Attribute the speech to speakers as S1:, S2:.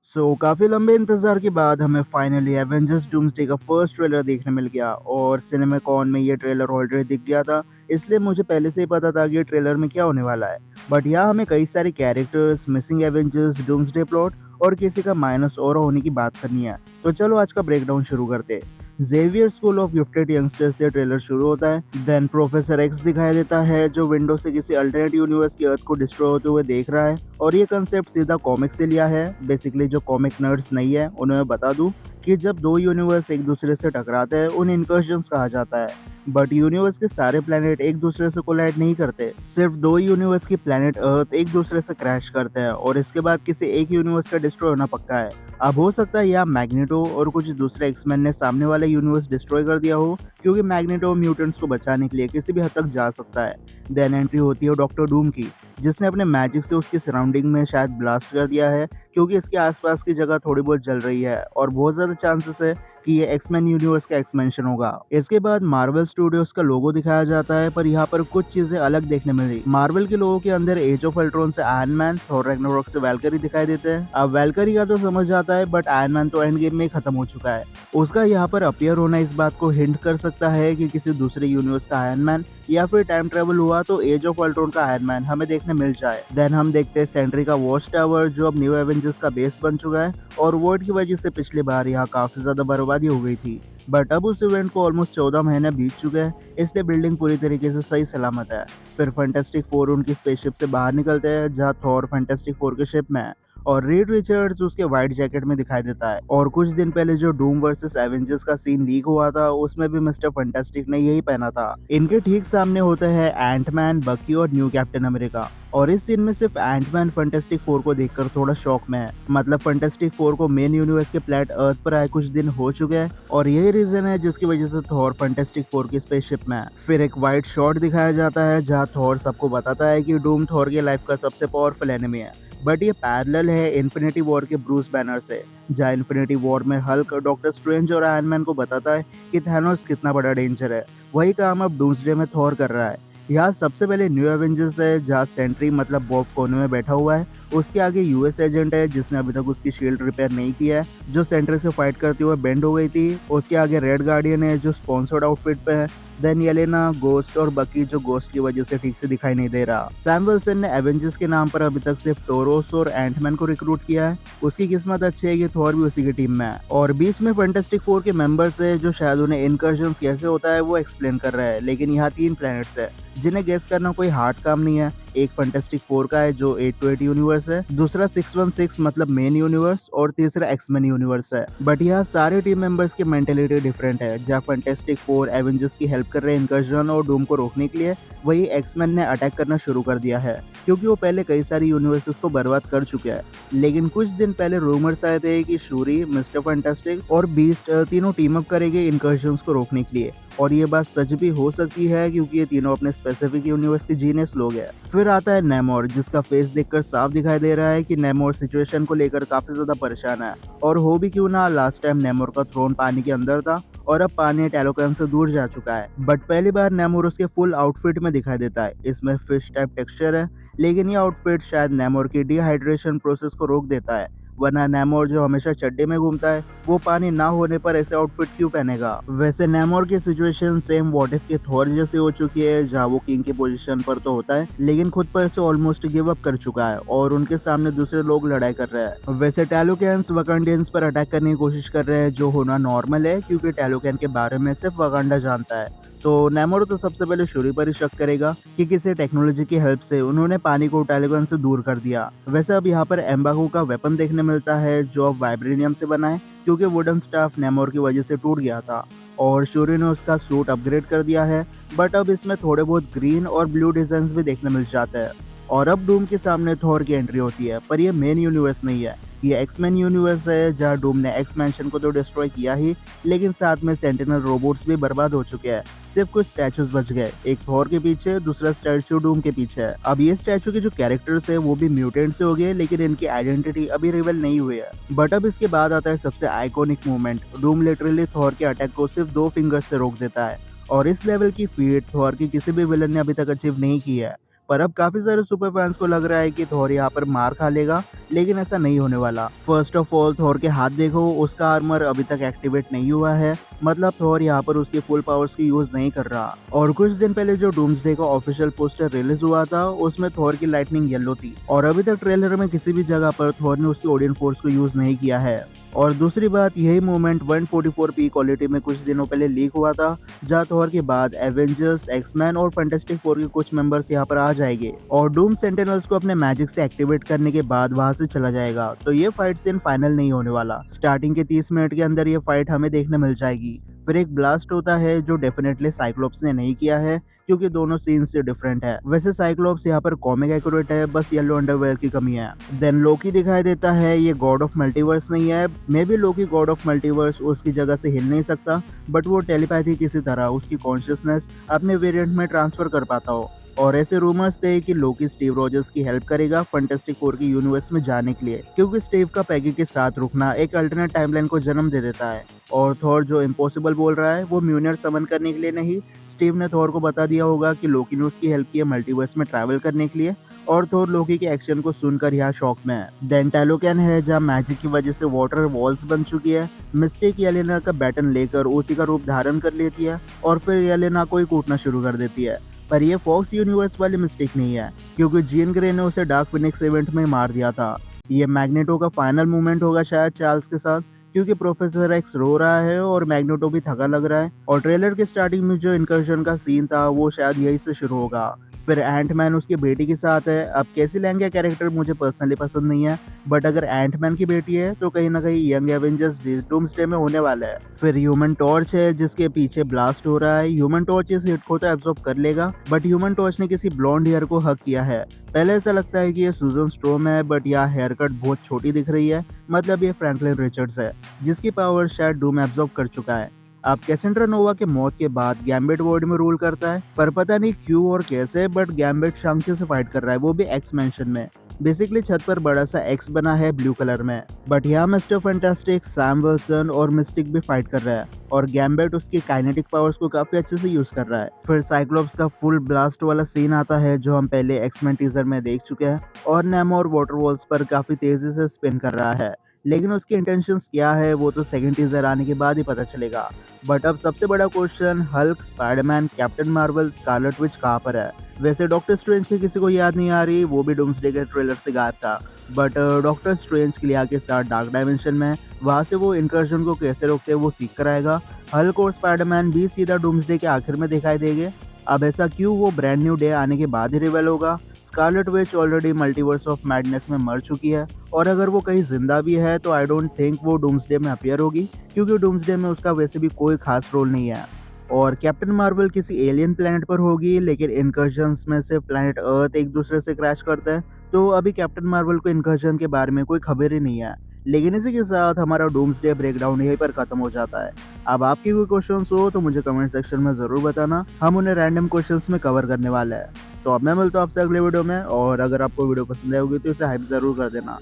S1: काफी लंबे इंतजार के बाद हमें फाइनली एवेंजर्स डूम्सडे का फर्स्ट ट्रेलर देखने मिल गया और सिनेमाकॉन में ये ट्रेलर ऑलरेडी दिख गया था। इसलिए मुझे पहले से ही पता था कि ये ट्रेलर में क्या होने वाला है। बट यहाँ हमें कई सारे characters, missing Avengers, doomsday plot और किसी का माइनस और होने की बात करनी है। तो चलो आज का ब्रेकडाउन शुरू करते हैं। Xavier School of Gifted Youngsters से ट्रेलर शुरू होता है। देन प्रोफेसर एक्स दिखाई देता है जो विंडो से किसी अल्टरनेट यूनिवर्स की अर्थ को डिस्ट्रॉय होते हुए देख रहा है और ये कंसेप्ट सीधा कॉमिक से लिया है। बेसिकली जो कॉमिक नर्ड्स नहीं है उन्हें मैं बता दूं कि जब दो यूनिवर्स एक दूसरे से टकराते हैं उन्हें इनकर्जन्स कहा जाता है। बट यूनिवर्स के सारे प्लैनेट एक दूसरे से कोलाइड नहीं करते, सिर्फ दो यूनिवर्स की प्लैनेट अर्थ एक दूसरे से क्रैश करते हैं और इसके बाद किसी एक यूनिवर्स का डिस्ट्रॉय होना पक्का है। अब हो सकता है या मैग्नेटो और कुछ दूसरे एक्समैन ने सामने वाले यूनिवर्स डिस्ट्रॉय कर दिया हो, क्योंकि मैग्नेटो म्यूटेंट्स को बचाने के लिए किसी भी हद तक जा सकता है। देन एंट्री होती है डॉक्टर डूम की, जिसने अपने मैजिक से उसकी सराउंडिंग में शायद ब्लास्ट कर दिया है, क्योंकि इसके आसपास की जगह थोड़ी बहुत जल रही है और बहुत ज्यादा चांसेस है कि ये एक्समैन यूनिवर्स का एक्सपेंशन होगा। इसके बाद मार्वल स्टूडियोज का लोगो दिखाया जाता है, पर यहाँ पर कुछ चीजें अलग देखने मिली। मार्वल के लोगों के अंदर एज ऑफ अल्ट्रॉन से आयरन मैन, थॉर रैग्नारोक से वैल्करी दिखाई देते हैं। अब वैल्करी का तो समझ आता है, बट आयरन मैन तो एंड गेम में खत्म हो चुका है। उसका यहाँ पर अपीयर होना इस बात को हिंट कर सकता है कि किसी दूसरे यूनिवर्स का आयरन मैन या फिर टाइम ट्रेवल हुआ तो एज ऑफ अल्ट्रॉन का आयरन मैन हमें देखने मिल जाए। देन हम देखते हैं सेंट्री का वॉच टावर, जो अब न्यू एवेंजर्स का बेस बन चुका है और वॉर्ड की वजह से पिछली बार यहाँ काफी ज्यादा बर्बादी हो गई थी। बट अब उस इवेंट को ऑलमोस्ट 14 महीने बीत चुके हैं, इसलिए बिल्डिंग पूरी तरीके से सही सलामत है। फिर फैंटास्टिक फोर उनकी स्पेसशिप से बाहर निकलते हैं, जहाँ थॉर फैंटास्टिक फोर के शिप में है और रीड रिचर्ड्स उसके व्हाइट जैकेट में दिखाई देता है। और कुछ दिन पहले जो डूम वर्सेस एवेंजर्स का सीन लीक हुआ था, उसमें भी मिस्टर फैंटास्टिक ने यही पहना था। इनके ठीक सामने होते हैं एंटमैन, बकी और न्यू कैप्टन अमेरिका। और इस सीन में सिर्फ एंटमैन फैंटास्टिक फोर को देखकर थोड़ा शॉक में है। मतलब फैंटास्टिक फोर को मेन यूनिवर्स के प्लेनेट अर्थ पर आए कुछ दिन हो चुके हैं और यही रीजन है जिसकी वजह से थॉर फैंटास्टिक फोर की स्पेसशिप में है। फिर एक वाइट शॉट दिखाया जाता है जहाँ थॉर सबको बताता है कि डूम थॉर की लाइफ का सबसे पावरफुल एनिमी है। बट ये पैरेलल है इन्फिनिटी वॉर के ब्रूस बैनर से, जहाँ इन्फिनिटी वॉर में हल्क डॉक्टर स्ट्रेंज और आयरन मैन को बताता है कि थैनोस कितना बड़ा डेंजर है। वही काम अब डूम्सडे में थॉर कर रहा है। यहाँ सबसे पहले न्यू एवेंजर्स है, जहाँ सेंट्री मतलब बॉब कोने में बैठा हुआ है। उसके आगे यूएस एजेंट है जिसने अभी तक उसकी शील्ड रिपेयर नहीं किया है, जो सेंट्री से फाइट करते हुए बेंड हो गई थी। उसके आगे रेड गार्डियन है जो स्पॉन्सर्ड आउटफिट पे है। देन येलेना, गोस्ट और बकी जो गोस्ट की वजह से ठीक से दिखाई नहीं दे रहा। सैम विल्सन ने एवेंजर्स के नाम पर अभी तक सिर्फ टोरोस और एंटमैन को रिक्रूट किया है। उसकी किस्मत अच्छी है कि थॉर भी उसी की टीम में है। और बीच में फैंटास्टिक फोर के मेंबर्स है जो शायद उन्हें इनकर्जन्स कैसे होता है वो एक्सप्लेन कर रहा है। लेकिन यहाँ 3 प्लैनेट्स है जिन्हें गेस करना कोई हार्ड काम नहीं है। एक फैंटास्टिक फोर का है जो 828 यूनिवर्स है, दूसरा 616 मतलब मेन यूनिवर्स और तीसरा एक्समैन यूनिवर्स है। बट यहाँ सारे टीम मेंबर्स की मेंटेलिटी डिफरेंट है। जहाँ फैंटास्टिक फोर एवेंजर्स की हेल्प कर रहे हैं इनकर्जन और डूम को रोकने के लिए, वही एक्समैन ने अटैक करना शुरू कर दिया है, क्योंकि वो पहले कई सारी यूनिवर्सेस को बर्बाद कर चुके हैं। लेकिन कुछ दिन पहले रूमर्स आए थे कि शूरी, मिस्टर फैंटास्टिक और बीस्ट तीनों टीम अप करेंगे इनकर्जन्स को रोकने के लिए। और ये बात सच भी हो सकती है, क्योंकि ये तीनों अपने स्पेसिफिक यूनिवर्स के जीनियस लोग हैं। फिर आता है नेमोर, जिसका फेस देखकर साफ दिखाई दे रहा है कि नेमोर सिचुएशन को लेकर काफी ज्यादा परेशान है। और हो भी क्यों ना, लास्ट टाइम नेमोर का थ्रोन पानी के अंदर था और अब पानी टैलोकैन से दूर जा चुका है। बट पहली बार नेमोर उसके फुल आउटफिट में दिखाई देता है। इसमें फिश टाइप टेक्सचर है, लेकिन ये आउटफिट शायद नेमोर की डिहाइड्रेशन प्रोसेस को रोक देता है। वरना नेमोर जो हमेशा चड्डी में घूमता है, वो पानी ना होने पर ऐसे आउटफिट क्यों पहनेगा। वैसे नेमोर की सिचुएशन सेम व्हाट इफ के थॉर जैसी हो चुकी है, जहाँ वो किंग की पोजीशन पर तो होता है लेकिन खुद पर से ऑलमोस्ट गिव अप कर चुका है और उनके सामने दूसरे लोग लड़ाई कर रहे हैं। वैसे टैलोकैंस वकांडियंस पर अटैक करने की कोशिश कर रहे हैं, जो होना नॉर्मल है क्योंकि टैलोकैन के बारे में सिर्फ वकांडा जानता है। तो नेमोर तो सबसे पहले शूरी पर ही शक करेगा कि किसी टेक्नोलॉजी की हेल्प से उन्होंने पानी को टैलोकैन से दूर कर दिया। वैसे अब यहाँ पर एम्बागो का वेपन देखने मिलता है जो अब वाइब्रेनियम से बना है, क्योंकि वुडन स्टाफ नेमोर की वजह से टूट गया था और शूरी ने उसका सूट अपग्रेड कर दिया है। बट अब इसमें थोड़े बहुत ग्रीन और ब्लू डिजाइन भी देखने मिल जाते हैं। और अब डूम के सामने थॉर की एंट्री होती है, पर ये मेन यूनिवर्स नहीं है, ये एक्समैन यूनिवर्स है, जहाँ डूम ने एक्स मैंशन को तो डिस्ट्रॉय किया ही, लेकिन साथ में सेंटिनल रोबोट्स भी बर्बाद हो चुके हैं। सिर्फ कुछ स्टैचूज बच गए, एक थॉर के पीछे, दूसरा स्टैचू डूम के पीछे है। अब ये स्टैचू के जो कैरेक्टर्स है वो भी म्यूटेंट से हो गए, लेकिन इनकी आइडेंटिटी अभी रिवील नहीं हुई है। बट अब इसके बाद आता है सबसे iconic moment. Doom literally Thor के अटैक को सिर्फ 2 फिंगर्स से रोक देता है और इस लेवल की फीट थॉर की किसी भी विलन ने अभी तक अचीव नहीं की है। पर अब काफी सारे सुपर फैंस को लग रहा है कि थॉर यहाँ पर मार खा लेगा, लेकिन ऐसा नहीं होने वाला। फर्स्ट ऑफ ऑल थॉर के हाथ देखो, उसका आर्मर अभी तक एक्टिवेट नहीं हुआ है, मतलब थॉर यहाँ पर उसकी फुल पावर्स की यूज नहीं कर रहा। और कुछ दिन पहले जो डूम्सडे का ऑफिशियल पोस्टर रिलीज हुआ था उसमें थॉर की लाइटनिंग येलो थी, और अभी तक ट्रेलर में किसी भी जगह पर थॉर ने उसकी ओडिन फोर्स को यूज नहीं किया है। और दूसरी बात, यही मूवमेंट 144p क्वालिटी में कुछ दिनों पहले लीक हुआ था, जहाँ थॉर के बाद एवेंजर्स, एक्समैन और फैंटास्टिक फोर के कुछ मेंबर्स यहाँ पर आ जाएंगे और डूम सेंटिनल्स को अपने मैजिक से एक्टिवेट करने के बाद वहां से चला जाएगा। तो ये फाइट सीन फाइनल नहीं होने वाला, स्टार्टिंग के 30 मिनट के अंदर ये फाइट हमें देखने मिल जाएगी। फिर एक ब्लास्ट होता है जो डेफिनेटली साइक्लोप्स ने नहीं किया है, क्योंकि दोनों सीन से डिफरेंट है। वैसे साइक्लोप्स यहाँ पर कॉमिक एक्यूरेट है, बस येलो अंडरवेयर की कमी है। देन लोकी दिखाई देता है, ये गॉड ऑफ मल्टीवर्स नहीं है। May be Loki God of multiverse उसकी जगह से हिल नहीं सकता, बट वो टेलीपैथी किसी तरह उसकी कॉन्शियसनेस अपने वेरिएंट में ट्रांसफर कर पाता हो। और ऐसे रूमर्स थे कि लोकी स्टीव रॉजर्स की हेल्प करेगा फैंटास्टिक फोर के यूनिवर्स में जाने के लिए, क्योंकि स्टीव का पैगी के साथ रुकना एक अल्टरनेट टाइमलाइन को जन्म दे देता है। और थॉर जो इम्पॉसिबल बोल रहा है वो म्यूनियर समन करने के लिए नहीं, स्टीव ने थॉर को बता दिया होगा कि लोकी ने उसकी हेल्प की है मल्टीवर्स में ट्रैवल करने के लिए, और थॉर लोकी के एक्शन को सुनकर यहाँ शॉक में है। देन टैलोकैन है, जहाँ मैजिक की वजह से वाटर वॉल्स बन चुकी है। मिस्टेक येलेना का बैटन लेकर उसी का रूप धारण कर लेती है और फिर येलेना को ही कूटना शुरू कर देती है। पर ये फॉक्स यूनिवर्स वाली मिस्टेक नहीं है, क्योंकि जीन ग्रे ने उसे डार्क फिनिक्स इवेंट में मार दिया था। ये मैग्नेटो का फाइनल मूवमेंट होगा शायद चार्ल्स के साथ, क्योंकि प्रोफेसर एक्स रो रहा है और मैग्नेटो भी थका लग रहा है। और ट्रेलर के स्टार्टिंग में जो इनकर्जन का सीन था वो शायद यही से शुरू होगा। फिर एंटमैन उसकी बेटी के साथ है। अब कैसी लैंग कैरेक्टर मुझे पर्सनली पसंद नहीं है, बट अगर एंटमैन की बेटी है तो कहीं ना कहीं यंग एवेंजर्स भी डूम्सडे में होने वाला है। फिर ह्यूमन टॉर्च है, जिसके पीछे ब्लास्ट हो रहा है। ह्यूमन टॉर्च इस हिट को तो एब्जॉर्ब कर लेगा, बट ह्यूमन टॉर्च ने किसी ब्लॉन्ड हेयर को हक किया है। पहले ऐसा लगता है कि ये सुजन स्ट्रोम है, बट यह हेयर कट बहुत छोटी दिख रही है, मतलब ये फ्रैंकलिन रिचर्ड्स है, जिसकी पावर शायद डूम एब्जॉर्ब कर चुका है। अब कैसेंड्रा नोवा के मौत के बाद गैम्बिट वर्ल्ड में रूल करता है, पर पता नहीं क्यों और कैसे, बट गैम्बिट शांग-ची से फाइट कर रहा है, वो भी एक्स मैंशन में। बेसिकली छत पर बड़ा सा एक्स बना है ब्लू कलर में, बट यहाँ मिस्टर फैंटास्टिक, सैम विल्सन और मिस्टिक भी फाइट कर रहा है, और गैम्बिट उसकी काइनेटिक पावर्स को काफी अच्छे से यूज कर रहा है। फिर साइक्लोप्स का फुल ब्लास्ट वाला सीन आता है, जो हम पहले एक्समैन टीजर में देख चुके हैं, और नेमोर वाटर वॉल्स पर काफी तेजी से स्पिन कर रहा है। लेकिन उसकी इंटेंशंस क्या है वो तो सेकंड टीजर आने के बाद ही पता चलेगा। बट अब सबसे बड़ा question, Hulk, Spiderman, captain Marvel, Scarlet Witch कहाँ पर है? वैसे डॉक्टर स्ट्रेंज की किसी को याद नहीं आ रही, वो भी डूम्सडे के ट्रेलर से गायब था। बट डॉक्टर स्ट्रेंज क्लिया के साथ डार्क डायमेंशन में, वहाँ से वो इंकर्जन को कैसे रोकते हैं वो सीख कर आएगा। हल्क और स्पाइडरमैन भी सीधा डूम्सडे के आखिर में दिखाई देंगे। अब ऐसा क्यों, वो ब्रांड न्यू डे आने के बाद ही रिवेल होगा। Scarlet Witch already multiverse of madness में मर चुकी है, और अगर वो कहीं जिंदा भी है तो आई डोंट थिंक वो डूम्सडे में अपीयर होगी, क्योंकि डूम्सडे में उसका वैसे भी कोई खास रोल नहीं है। और कैप्टन मार्वल किसी एलियन प्लेनेट पर होगी, लेकिन इनकर्जन्स में से प्लेनेट अर्थ एक दूसरे से क्रैश करते हैं, तो अभी कैप्टन मार्वल को इनकर्जन के बारे में कोई खबर ही नहीं है। लेकिन इसी के साथ हमारा डूम्सडे ब्रेकडाउन यहीं पर खत्म हो जाता है। अब आपकी कोई क्वेश्चंस हो तो मुझे कमेंट सेक्शन में जरूर बताना, हम उन्हें रैंडम क्वेश्चंस में कवर करने वाले हैं। तो अब मैं मिलता हूँ आपसे अगले वीडियो में, और अगर आपको वीडियो पसंद आई होगी तो इसे हाइप जरूर कर देना।